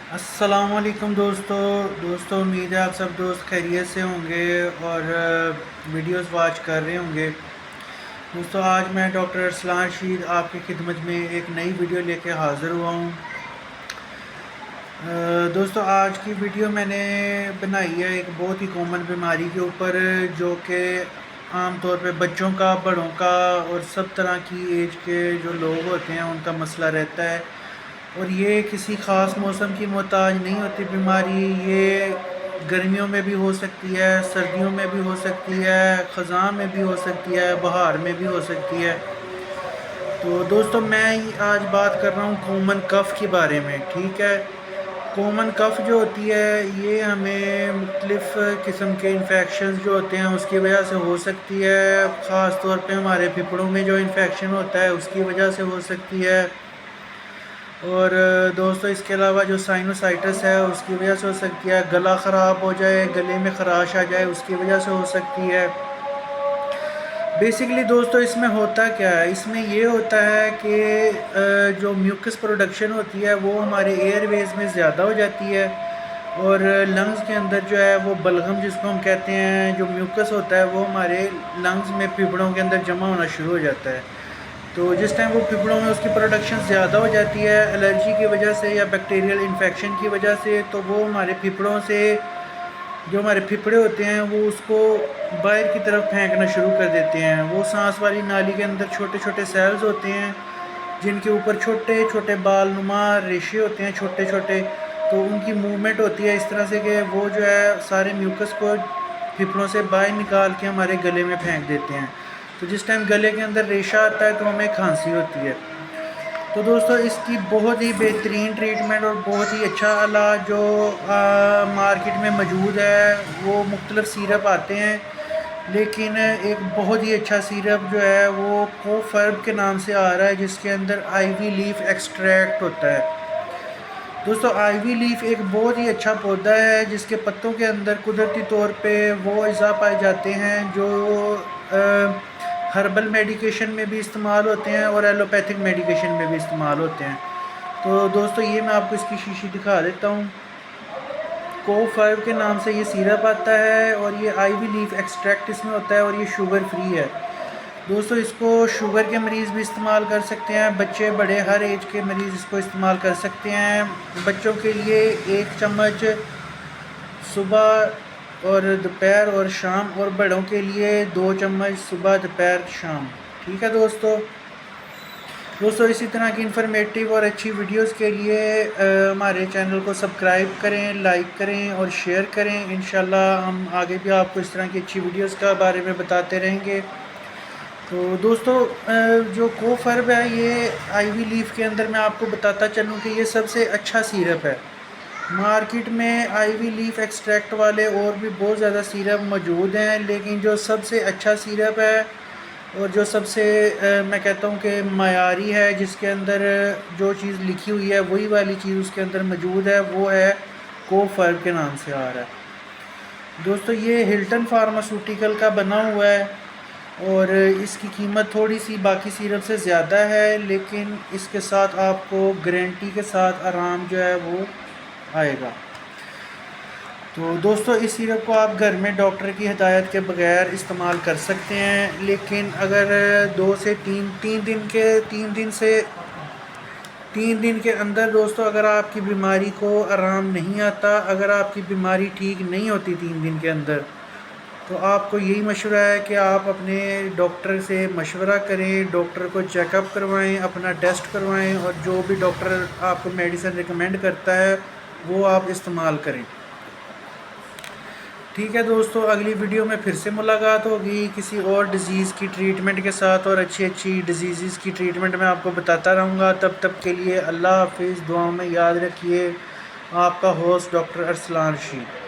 अस्सलामुअलैकुम दोस्तों, उम्मीद है आप सब दोस्त खैरियत से होंगे और वीडियोस वॉच कर रहे होंगे। दोस्तों, आज मैं डॉक्टर अरसलान रशीद आपकी खिदमत में एक नई वीडियो लेके हाज़िर हुआ हूँ। दोस्तों, आज की वीडियो मैंने बनाई है एक बहुत ही कॉमन बीमारी के ऊपर, जो कि आम तौर पे बच्चों का, बड़ों का और सब तरह की एज के जो लोग होते हैं उनका मसला रहता है। और ये किसी ख़ास मौसम की मोहताज नहीं होती बीमारी। ये गर्मियों में भी हो सकती है, सर्दियों में भी हो सकती है, ख़ज़ां में भी हो सकती है, बहार में भी हो सकती है। तो दोस्तों, मैं आज बात कर रहा हूँ कॉमन कफ़ के बारे में। ठीक है, कॉमन कफ़ जो होती है ये हमें मुख्तलिफ़ किस्म के इन्फेक्शंस जो होते हैं उसकी वजह से हो सकती है। ख़ास तौर पे हमारे फेफड़ों में जो इन्फेक्शन होता है उसकी वजह से हो सकती है। और दोस्तों, इसके अलावा जो साइनोसाइटिस है उसकी वजह से हो सकती है। गला ख़राब हो जाए, गले में ख़राश आ जाए, उसकी वजह से हो सकती है। बेसिकली दोस्तों, इसमें होता क्या है, इसमें ये होता है कि जो म्यूकस प्रोडक्शन होती है वो हमारे एयरवेज़ में ज़्यादा हो जाती है। और लंग्स के अंदर जो है वो बलगम जिसको हम कहते हैं, जो म्यूकस होता है वो हमारे लंग्स में, फेफड़ों के अंदर जमा होना शुरू हो जाता है। तो जिस टाइम वो फेफड़ों में उसकी प्रोडक्शन ज़्यादा हो जाती है एलर्जी की वजह से या बैक्टीरियल इन्फेक्शन की वजह से, तो वो हमारे फेफड़ों से, जो हमारे फेफड़े होते हैं वो उसको बाहर की तरफ फेंकना शुरू कर देते हैं। वो सांस वाली नाली के अंदर छोटे छोटे सेल्स होते हैं जिनके ऊपर छोटे छोटे बाल नुमा रेशे होते हैं, छोटे छोटे। तो उनकी मूवमेंट होती है इस तरह से कि वो जो है सारे म्यूकस को फेफड़ों से बाहर निकाल के हमारे गले में फेंक देते हैं। तो जिस टाइम गले के अंदर रेशा आता है तो हमें खांसी होती है। तो दोस्तों, इसकी बहुत ही बेहतरीन ट्रीटमेंट और बहुत ही अच्छा इलाज जो मार्केट में मौजूद है, वो मुख्तलिफ सिरप आते हैं। लेकिन एक बहुत ही अच्छा सिरप जो है वो कोफर्ब के नाम से आ रहा है, जिसके अंदर आईवी लीफ एक्सट्रैक्ट होता है। दोस्तों, आईवी लीफ एक बहुत ही अच्छा पौधा है जिसके पत्तों के अंदर कुदरती तौर पे वो अज़ा पाए जाते हैं जो हर्बल मेडिकेशन में भी इस्तेमाल होते हैं और एलोपैथिक मेडिकेशन में भी इस्तेमाल होते हैं। तो दोस्तों, ये मैं आपको इसकी शीशी दिखा देता हूँ। को5 के नाम से ये सिरप आता है और ये आईवी लीफ एक्सट्रैक्ट इसमें होता है और ये शुगर फ्री है। दोस्तों, इसको शुगर के मरीज़ भी इस्तेमाल कर सकते हैं, बच्चे बड़े हर एज के मरीज़ इसको इस्तेमाल कर सकते हैं। बच्चों के लिए 1 चम्मच सुबह और दोपहर और शाम, और बड़ों के लिए 2 चम्मच सुबह, दोपहर, शाम। ठीक है दोस्तों, इसी तरह की इन्फॉर्मेटिव और अच्छी वीडियोस के लिए हमारे चैनल को सब्सक्राइब करें, लाइक करें और शेयर करें। इंशाल्लाह हम आगे भी आपको इस तरह की अच्छी वीडियोस का बारे में बताते रहेंगे। तो दोस्तों, जो कोफर्ब है, ये आईवी लीफ के अंदर मैं आपको बताता चलूँ कि ये सबसे अच्छा सिरप है। मार्केट में आईवी लीफ एक्सट्रैक्ट वाले और भी बहुत ज़्यादा सिरप मौजूद हैं, लेकिन जो सबसे अच्छा सिरप है और जो सबसे मैं कहता हूँ कि मयारी है, जिसके अंदर जो चीज़ लिखी हुई है वही वाली चीज़ उसके अंदर मौजूद है, वो है कोफर्ब के नाम से आ रहा है। दोस्तों, ये हिल्टन फार्मास्यूटिकल का बना हुआ है और इसकी कीमत थोड़ी सी बाकी सिरप से ज़्यादा है, लेकिन इसके साथ आपको गारंटी के साथ आराम जो है वो आएगा। तो दोस्तों, इस सिरप को आप घर में डॉक्टर की हिदायत के बगैर इस्तेमाल कर सकते हैं, लेकिन अगर 2 से 3 दिन के अंदर दोस्तों, अगर आपकी बीमारी को आराम नहीं आता, अगर आपकी बीमारी ठीक नहीं होती 3 दिन के अंदर, तो आपको यही मशवरा है कि आप अपने डॉक्टर से मशवरा करें, डॉक्टर को चेकअप करवाएं, अपना टेस्ट करवाएं और जो भी डॉक्टर आपको मेडिसिन रिकमेंड करता है वो आप इस्तेमाल करें। ठीक है दोस्तों, अगली वीडियो में फिर से मुलाकात होगी किसी और डिज़ीज़ की ट्रीटमेंट के साथ, और अच्छी अच्छी डिजीज़ की ट्रीटमेंट मैं आपको बताता रहूँगा। तब तक के लिए अल्लाह हाफिज़। दुआओं में याद रखिए। आपका होस्ट डॉक्टर अरसलान रशीद।